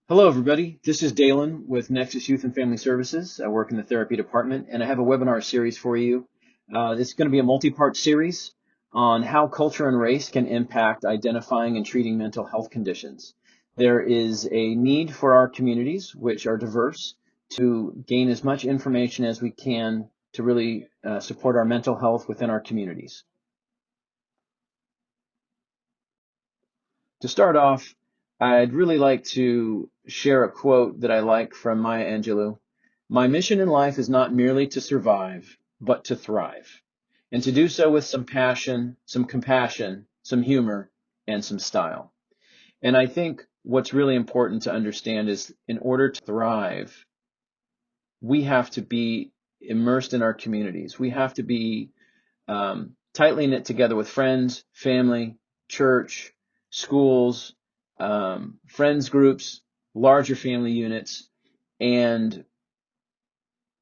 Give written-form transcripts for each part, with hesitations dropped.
Hello, everybody. This is Dalen with Nexus Youth and Family Services. I work in the therapy department, and I have a webinar series for you. It's going to be a multi-part series on how culture and race can impact identifying and treating mental health conditions. There is a need for our communities, which are diverse, to gain as much information as we can to really support our mental health within our communities. To start off, I'd really like to share a quote that I like from Maya Angelou. My mission in life is not merely to survive, but to thrive, and to do so with some passion, some compassion, some humor, and some style. And I think what's really important to understand is in order to thrive, we have to be immersed in our communities. We have to be tightly knit together with friends, family, church, schools, friends groups, larger family units. And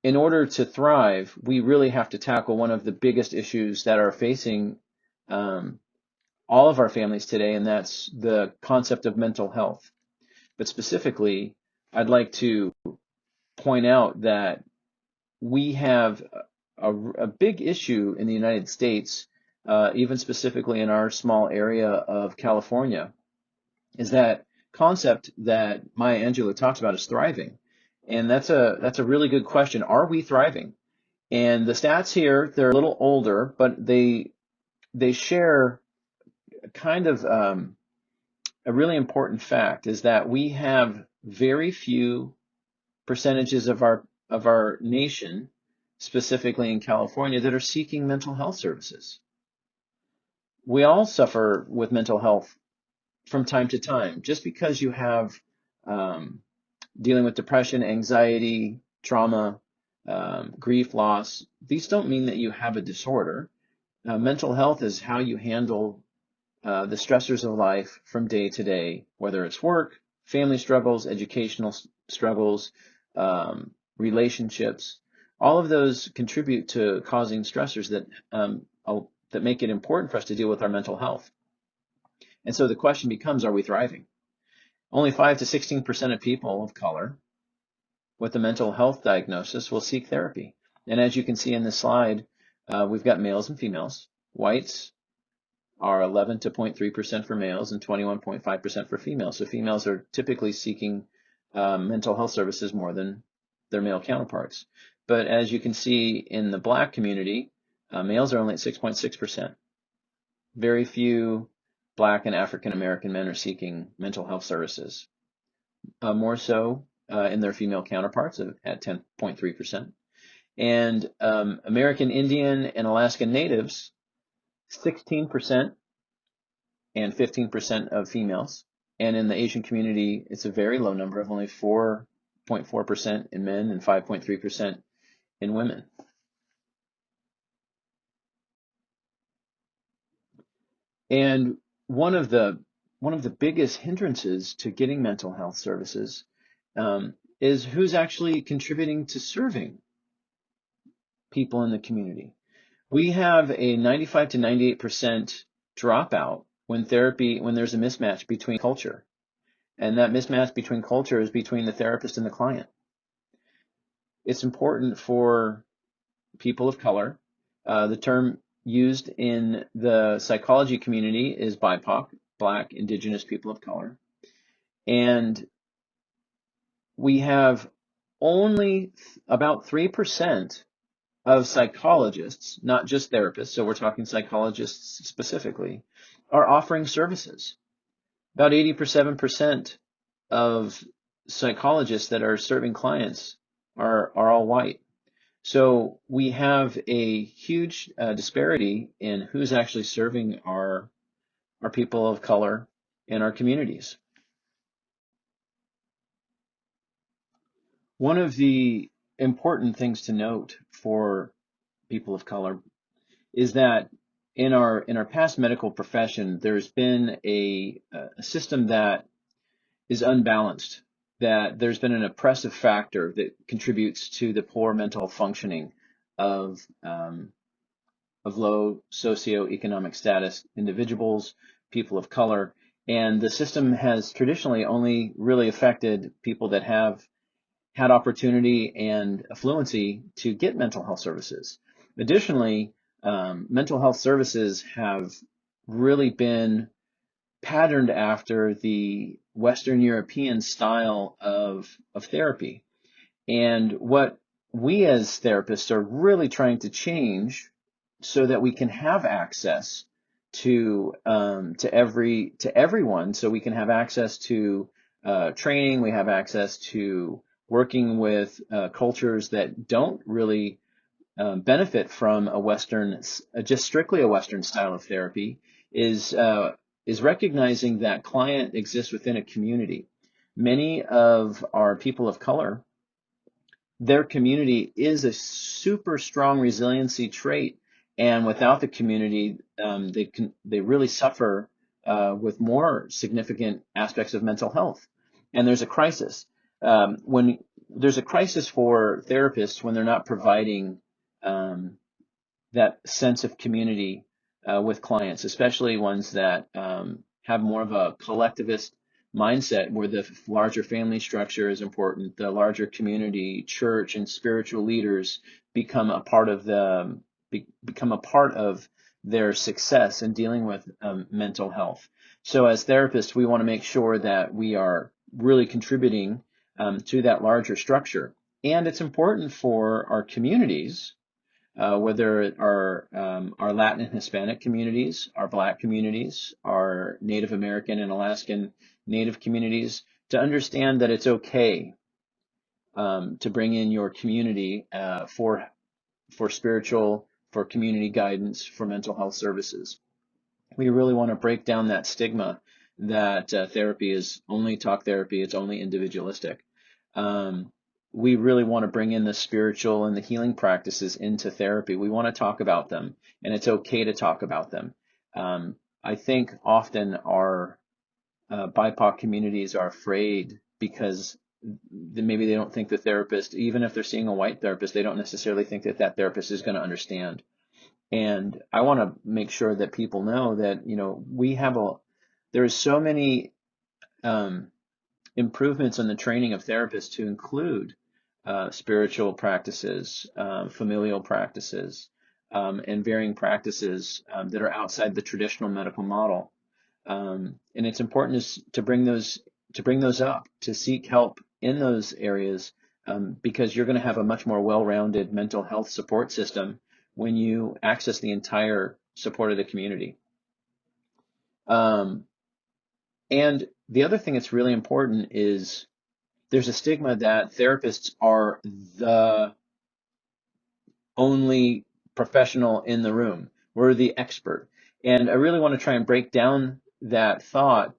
in order to thrive, we really have to tackle one of the biggest issues that are facing all of our families today, and that's the concept of mental health. But specifically, I'd like to point out that we have a big issue in the United States, even specifically in our small area of California, is that concept that Maya Angelou talks about is thriving. And that's a really good question. Are we thriving? And the stats here, they're a little older, but they share kind of a really important fact is that we have very few percentages of our nation, specifically in California, that are seeking mental health services. We all suffer with mental health from time to time. Just because you have dealing with depression, anxiety, trauma, grief, loss, these don't mean that you have a disorder. Mental health is how you handle the stressors of life from day to day, whether it's work, family struggles, educational struggles, relationships. All of those contribute to causing stressors that make it important for us to deal with our mental health. And so the question becomes, are we thriving? Only 5 to 16% of people of color with a mental health diagnosis will seek therapy. And as you can see in this slide, we've got males and females. Whites are 11 to 0.3% for males and 21.5% for females. So females are typically seeking mental health services more than their male counterparts. But as you can see in the Black community, males are only at 6.6%. Very few Black and African American men are seeking mental health services. More so in their female counterparts at 10.3%. And American Indian and Alaskan Natives, 16% and 15% of females. And in the Asian community, it's a very low number of only 4.4% in men and 5.3% in women. And one of the biggest hindrances to getting mental health services is who's actually contributing to serving people in the community. We have a 95 to 98% dropout when there's a mismatch between culture. And that mismatch between culture is between the therapist and the client. It's important for people of color. The term used in the psychology community is BIPOC, Black, Indigenous people of color. And we have only about 3% of psychologists, not just therapists, so we're talking psychologists specifically, are offering services. About 87% of psychologists that are serving clients are all white. So we have a huge disparity in who's actually serving our people of color in our communities. One of the important things to note for people of color is that in our past medical profession, there's been a system that is unbalanced, that there's been an oppressive factor that contributes to the poor mental functioning of low socioeconomic status individuals, people of color, And the system has traditionally only really affected people that have had opportunity and affluency to get mental health services. Additionally, mental health services have really been patterned after the Western European style of therapy. And what we as therapists are really trying to change so that we can have access to everyone, so we can have access to training, we have access to working with cultures that don't really benefit from a Western, just strictly a Western style of therapy, is recognizing that client exists within a community. Many of our people of color, their community is a super strong resiliency trait, and without the community, they really suffer with more significant aspects of mental health. And there's a crisis when there's a crisis for therapists when they're not providing um, that sense of community with clients, especially ones that have more of a collectivist mindset where the larger family structure is important, the larger community, church, and spiritual leaders become a part of become a part of their success in dealing with mental health. So as therapists, we want to make sure that we are really contributing to that larger structure. And it's important for our communities, whether our Latin and Hispanic communities, our Black communities, our Native American and Alaskan Native communities, to understand that it's okay to bring in your community for spiritual, for community guidance, for mental health services. We really want to break down that stigma that therapy is only talk therapy, it's only individualistic. Um, we really want to bring in the spiritual and the healing practices into therapy. We want to talk about them, and it's okay to talk about them. I think often our BIPOC communities are afraid because maybe they don't think the therapist, even if they're seeing a white therapist, they don't necessarily think that that therapist is going to understand. And I want to make sure that people know that, there's so many um, improvements in the training of therapists to include spiritual practices, familial practices, and varying practices that are outside the traditional medical model. And it's important to bring those up, to seek help in those areas, because you're going to have a much more well-rounded mental health support system when you access the entire support of the community. Um, and the other thing that's really important is there's a stigma that therapists are the only professional in the room. We're the expert. And I really want to try and break down that thought,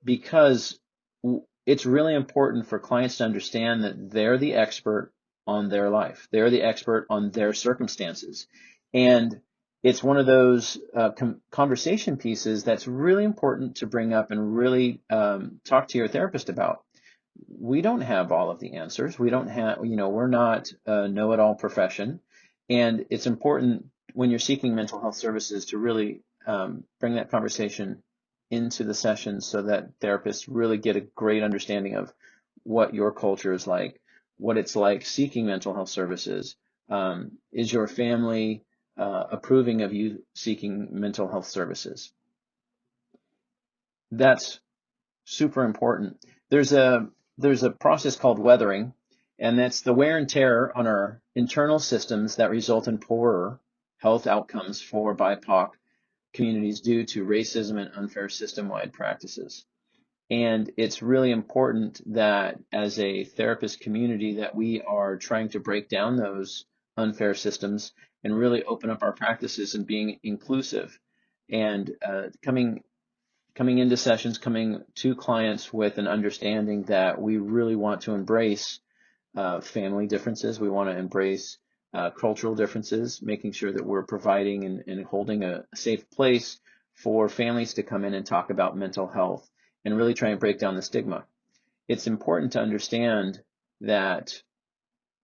because it's really important for clients to understand that they're the expert on their life. They're the expert on their circumstances. And it's one of those conversation pieces that's really important to bring up and really talk to your therapist about. We don't have all of the answers. We don't have, we're not a know-it-all profession. And it's important when you're seeking mental health services to really bring that conversation into the sessions so that therapists really get a great understanding of what your culture is like, what it's like seeking mental health services. Is your family approving of you seeking mental health services? That's super important. There's a process called weathering, and that's the wear and tear on our internal systems that result in poorer health outcomes for BIPOC communities due to racism and unfair system-wide practices. And it's really important that as a therapist community that we are trying to break down those unfair systems and really open up our practices and being inclusive, and coming into sessions, coming to clients with an understanding that we really want to embrace family differences. We want to embrace cultural differences, making sure that we're providing and holding a safe place for families to come in and talk about mental health and really try and break down the stigma. It's important to understand that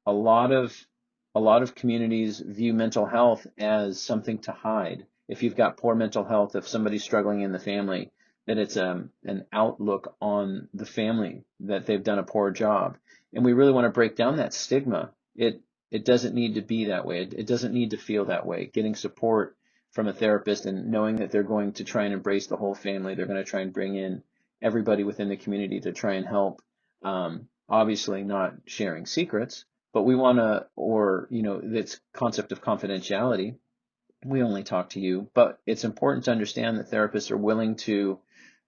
a lot of communities view mental health as something to hide. If you've got poor mental health, if somebody's struggling in the family, an outlook on the family that they've done a poor job. And we really want to break down that stigma. It doesn't need to be that way. It doesn't need to feel that way. Getting support from a therapist and knowing that they're going to try and embrace the whole family. They're going to try and bring in everybody within the community to try and help. Obviously not sharing secrets, but we want to, or, this concept of confidentiality. We only talk to you, but it's important to understand that therapists are willing to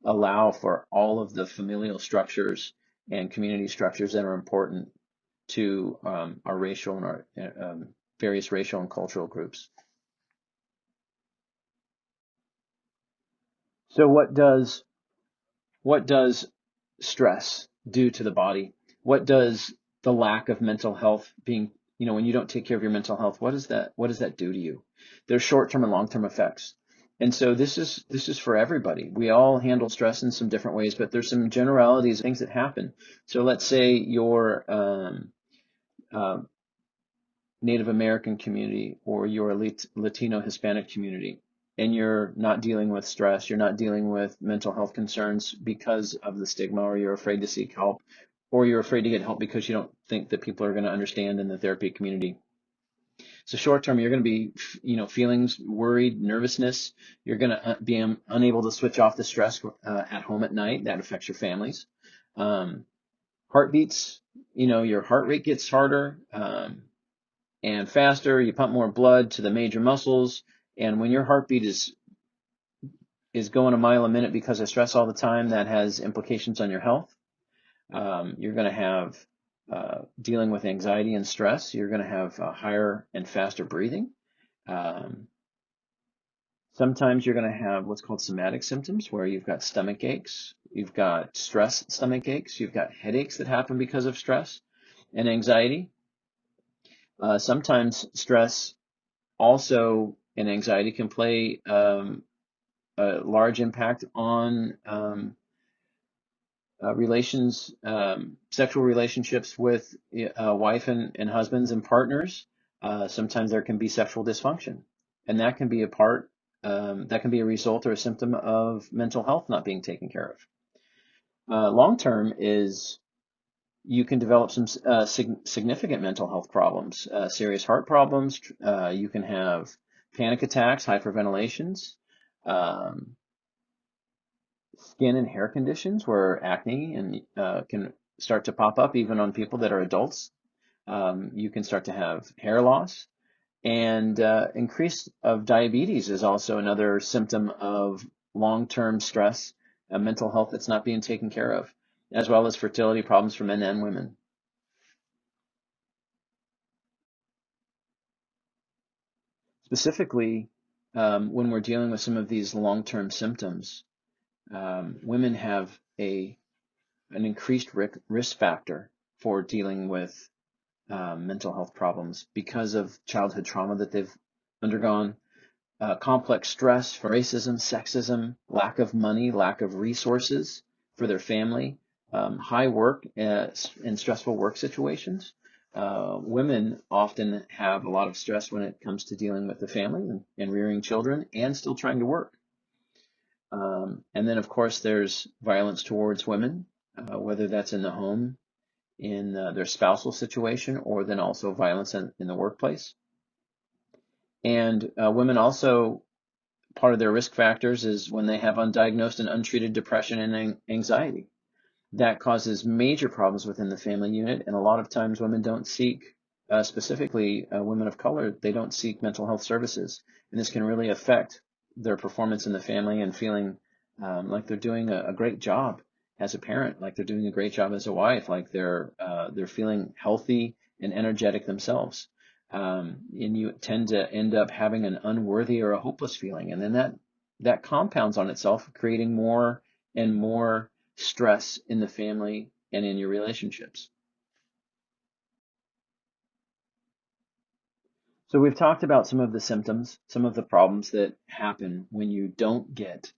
allow for all of the familial structures and community structures that are important to our racial and our various racial and cultural groups. So what does stress do to the body? What does the lack of mental health being, when you don't take care of your mental health, what does that do to you? There's short-term and long-term effects. And so this is for everybody. We all handle stress in some different ways, but there's some generalities, things that happen. So let's say your Native American community or your Latino Hispanic community, and you're not dealing with stress, you're not dealing with mental health concerns because of the stigma, or you're afraid to seek help, or you're afraid to get help because you don't think that people are going to understand in the therapy community. So short term, you're going to be, feelings, worried, nervousness. You're going to be unable to switch off the stress at home at night. That affects your families. Heartbeats, your heart rate gets harder and faster. You pump more blood to the major muscles. And when your heartbeat is going a mile a minute because of stress all the time, that has implications on your health. You're going to have dealing with anxiety and stress. You're going to have higher and faster breathing. Sometimes you're going to have what's called somatic symptoms, where you've got stomach aches, you've got stress stomach aches, you've got headaches that happen because of stress and anxiety. Sometimes stress also and anxiety can play a large impact on sexual relationships with wife and husbands and partners. Sometimes there can be sexual dysfunction, and that can be that can be a result or a symptom of mental health not being taken care of. Long term is you can develop some significant mental health problems, serious heart problems. You can have panic attacks, hyperventilations, skin and hair conditions where acne can start to pop up even on people that are adults. You can start to have hair loss, and increase of diabetes is also another symptom of long-term stress and mental health that's not being taken care of, as well as fertility problems for men and women. Specifically, when we're dealing with some of these long-term symptoms, women have an increased risk factor for dealing with mental health problems because of childhood trauma that they've undergone, complex stress from racism, sexism, lack of money, lack of resources for their family, high work and stressful work situations. Women often have a lot of stress when it comes to dealing with the family and rearing children and still trying to work. And then, of course, there's violence towards women, whether that's in the home, in their spousal situation, or then also violence in the workplace. And women also, part of their risk factors is when they have undiagnosed and untreated depression and anxiety. That causes major problems within the family unit, and a lot of times women don't seek, specifically women of color, they don't seek mental health services. And this can really affect their performance in the family and feeling like they're doing a great job as a parent, like they're doing a great job as a wife, like they're feeling healthy and energetic themselves. And you tend to end up having an unworthy or a hopeless feeling, and then that compounds on itself, creating more and more stress in the family and in your relationships. So we've talked about some of the symptoms, some of the problems that happen when you don't get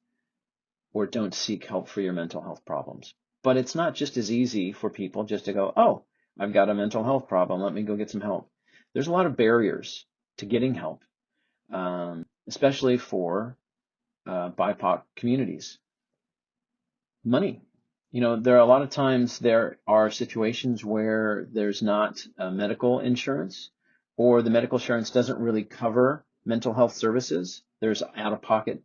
or don't seek help for your mental health problems. But it's not just as easy for people just to go, oh, I've got a mental health problem, let me go get some help. There's a lot of barriers to getting help, especially for BIPOC communities. Money. There are a lot of times there are situations where there's not medical insurance, or the medical insurance doesn't really cover mental health services. There's out-of-pocket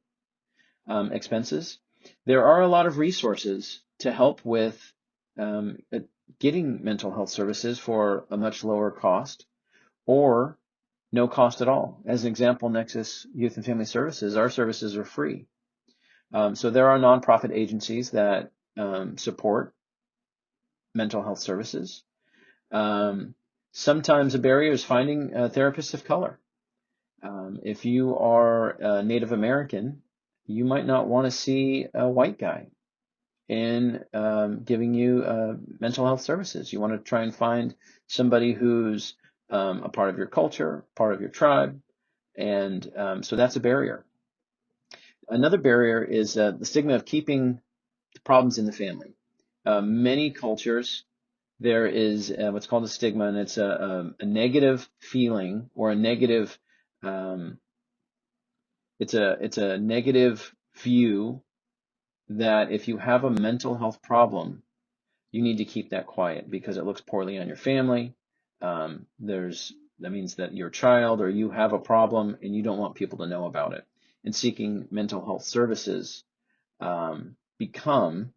expenses. There are a lot of resources to help with getting mental health services for a much lower cost or no cost at all. As an example, Nexus Youth and Family Services, our services are free. So there are nonprofit agencies that support mental health services. Sometimes a barrier is finding therapists of color. If you are a Native American, you might not want to see a white guy in giving you mental health services. You want to try and find somebody who's a part of your culture, part of your tribe, and so that's a barrier. Another barrier is the stigma of keeping the problems in the family. Many cultures, there is what's called a stigma, and it's a negative feeling or a negative, it's a negative view that if you have a mental health problem, you need to keep that quiet because it looks poorly on your family. That means that your child or you have a problem and you don't want people to know about it. And seeking mental health services become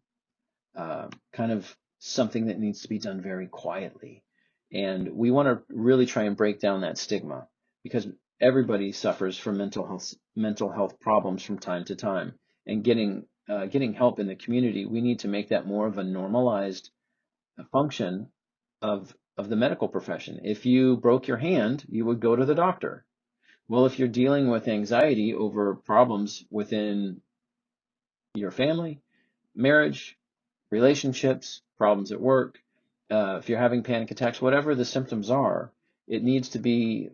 kind of something that needs to be done very quietly. And we want to really try and break down that stigma because everybody suffers from mental health problems from time to time. And getting help in the community, we need to make that more of a normalized function of the medical profession. If you broke your hand, you would go to the doctor. Well, if you're dealing with anxiety over problems within your family, marriage, relationships, problems at work, if you're having panic attacks, whatever the symptoms are, it needs to be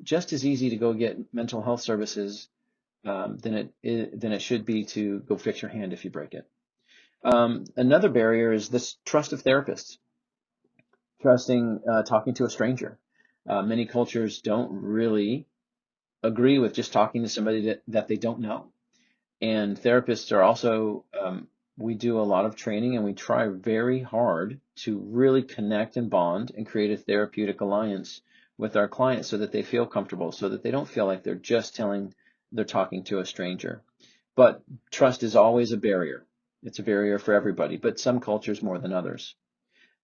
just as easy to go get mental health services than it should be to go fix your hand if you break it. Another barrier is this trust of therapists, trusting talking to a stranger. Many cultures don't really agree with just talking to somebody that they don't know. And therapists are also, we do a lot of training and we try very hard to really connect and bond and create a therapeutic alliance with our clients so that they feel comfortable, so that they don't feel like they're talking to a stranger. But trust is always a barrier. It's a barrier for everybody, but some cultures more than others.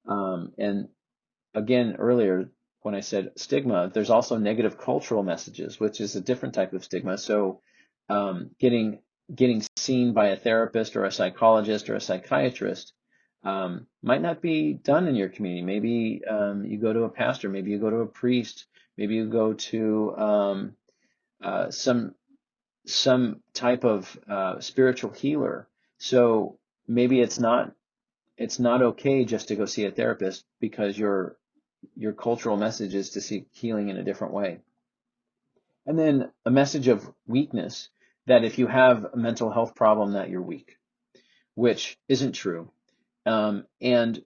And again, earlier, when I said stigma, there's also negative cultural messages, which is a different type of stigma. So getting seen by a therapist or a psychologist or a psychiatrist might not be done in your community. Maybe you go to a pastor, maybe you go to a priest, maybe you go to some type of spiritual healer. So maybe it's not okay just to go see a therapist because your cultural message is to seek healing in a different way. And then a message of weakness, that if you have a mental health problem that you're weak, which isn't true. And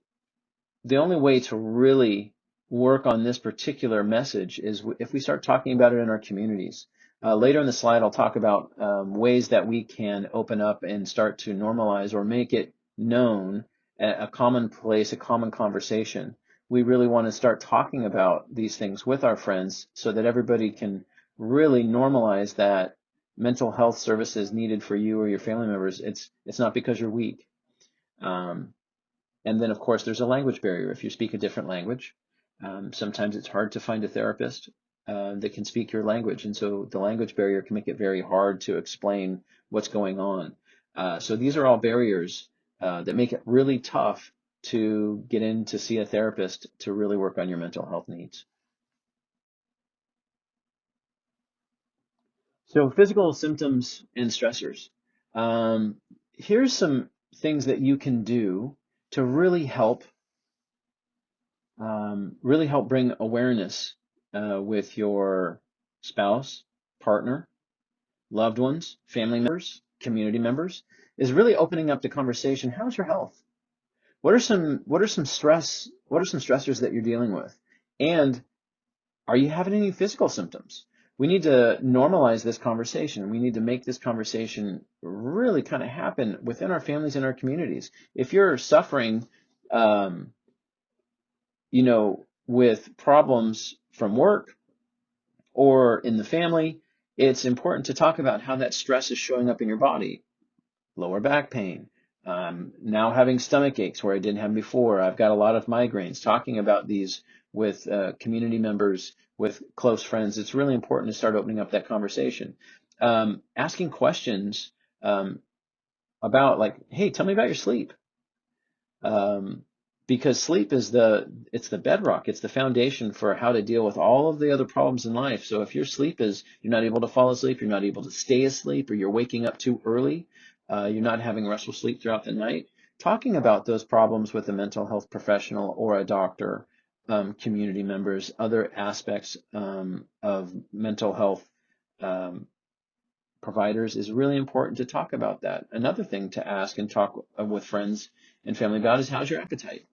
the only way to really work on this particular message is if we start talking about it in our communities. Later in the slide, I'll talk about ways that we can open up and start to normalize or make it known, a common place, a common conversation. We really want to start talking about these things with our friends so that everybody can really normalize that mental health services needed for you or your family members. It's not because you're weak. And then, of course, there's a language barrier. If you speak a different language, sometimes it's hard to find a therapist that can speak your language. And so the language barrier can make it very hard to explain what's going on. So these are all barriers that make it really tough to get in to see a therapist to really work on your mental health needs. So physical symptoms and stressors. Here's some things that you can do to really help bring awareness with your spouse, partner, loved ones, family members, community members, is really opening up the conversation. How's your health? What are some stressors that you're dealing with? And are you having any physical symptoms? we need to normalize this conversation. We need to make this conversation really kind of happen within our families and our communities. If you're suffering, um, with problems from work or in the family, it's important to talk about how that stress is showing up in your body. Lower back pain, now having stomach aches where I didn't have before. I've got a lot of migraines. Talking about these with community members, with close friends, it's really important to start opening up that conversation. Asking questions about, like, hey, tell me about your sleep. Because sleep is it's the bedrock, it's the foundation for how to deal with all of the other problems in life. So if your sleep is, you're not able to fall asleep, you're not able to stay asleep, or you're waking up too early, you're not having restful sleep throughout the night, talking about those problems with a mental health professional or a doctor, community members, other aspects of mental health providers is really important to talk about that. Another thing to ask and talk with friends and family about is, how's your appetite?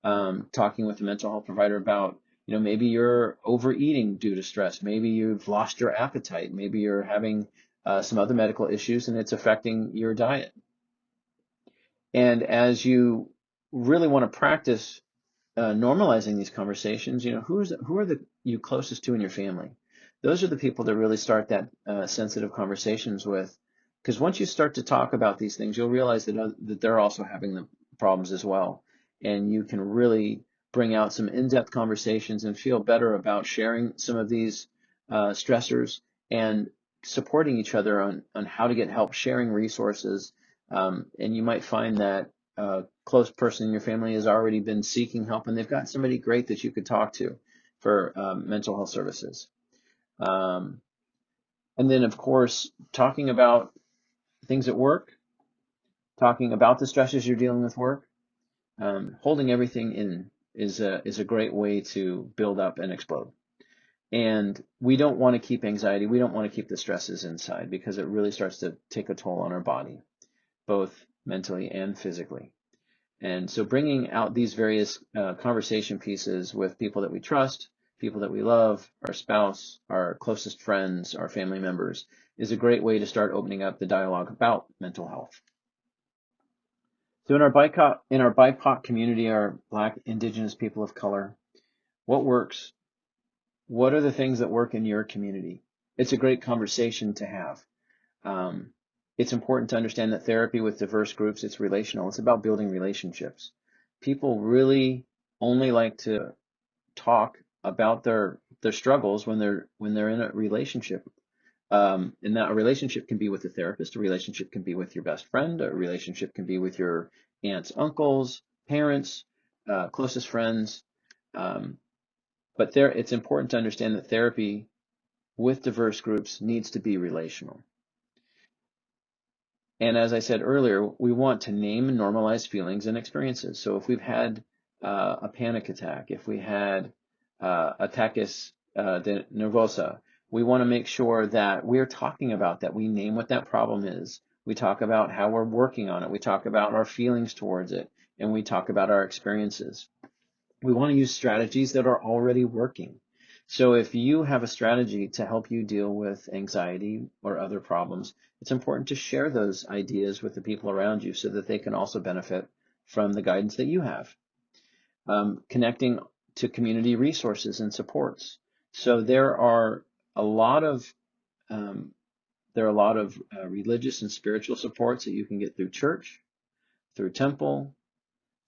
Talking with a mental health provider about, maybe you're overeating due to stress. Maybe you've lost your appetite. Maybe you're having some other medical issues and it's affecting your diet. And as you really want to practice normalizing these conversations, who are you closest to in your family? Those are the people that really start that sensitive conversations with, because once you start to talk about these things, you'll realize that they're also having the problems as well, and you can really bring out some in-depth conversations and feel better about sharing some of these stressors and supporting each other on how to get help, sharing resources, and you might find that a close person in your family has already been seeking help, and they've got somebody great that you could talk to for mental health services. And then, of course, talking about things at work, talking about the stresses you're dealing with work, holding everything in is a great way to build up and explode. And we don't want to keep anxiety. We don't want to keep the stresses inside, because it really starts to take a toll on our body, both mentally and physically. And so bringing out these various conversation pieces with people that we trust, people that we love, our spouse, our closest friends, our family members, is a great way to start opening up the dialogue about mental health. So in our BIPOC community, our Black, Indigenous, people of color, what works? What are the things that work in your community? It's a great conversation to have. It's important to understand that therapy with diverse groups, it's relational. It's about building relationships. People really only like to talk about their struggles when they're in a relationship. And that a relationship can be with a therapist, a relationship can be with your best friend, a relationship can be with your aunts, uncles, parents, closest friends. But it's important to understand that therapy with diverse groups needs to be relational. And as I said earlier, we want to name and normalize feelings and experiences. So if we've had a panic attack, if we had attacks nervosa, we want to make sure that we're talking about that. We name what that problem is. We talk about how we're working on it. We talk about our feelings towards it, and we talk about our experiences. We want to use strategies that are already working. So if you have a strategy to help you deal with anxiety or other problems, it's important to share those ideas with the people around you so that they can also benefit from the guidance that you have. Connecting to community resources and supports. So there are a lot of religious and spiritual supports that you can get through church, through temple,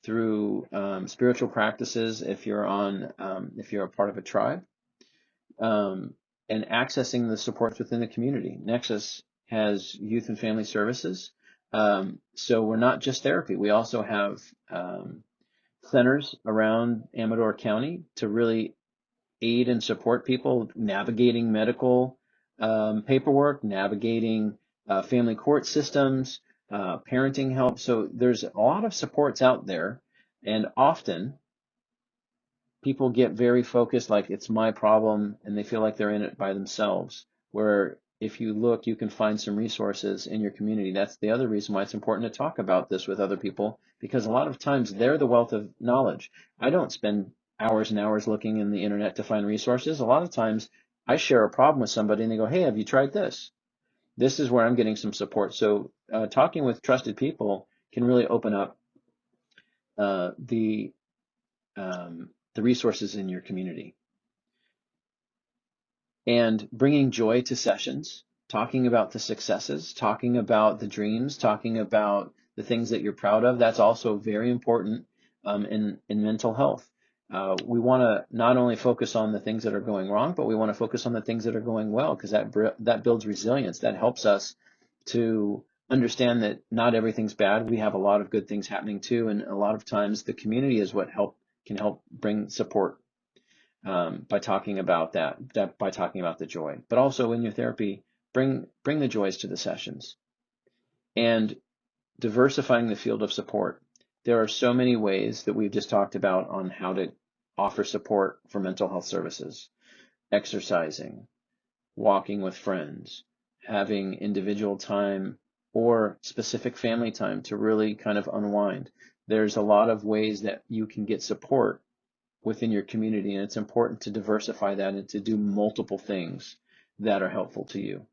through spiritual practices if you're a part of a tribe, and accessing the supports within the community. Nexus has youth and family services, so we're not just therapy. We also have centers around Amador County to really aid and support people navigating medical paperwork, navigating family court systems, parenting help. So there's a lot of supports out there, and often people get very focused, like it's my problem, and they feel like they're in it by themselves, where if you look, you can find some resources in your community. That's the other reason why it's important to talk about this with other people, because a lot of times they're the wealth of knowledge. I don't spend hours and hours looking in the internet to find resources. A lot of times I share a problem with somebody and they go, hey, have you tried this? This is where I'm getting some support. So talking with trusted people can really open up uh, the the resources in your community. And bringing joy to sessions, talking about the successes, talking about the dreams, talking about the things that you're proud of, that's also very important in mental health. We want to not only focus on the things that are going wrong, but we want to focus on the things that are going well, because that builds resilience. That helps us to understand that not everything's bad. We have a lot of good things happening too, and a lot of times the community is what can help bring support by talking about by talking about the joy. But also in your therapy, bring the joys to the sessions and diversifying the field of support. There are so many ways that we've just talked about on how to offer support for mental health services: exercising, walking with friends, having individual time or specific family time to really kind of unwind. There's a lot of ways that you can get support within your community, and it's important to diversify that and to do multiple things that are helpful to you.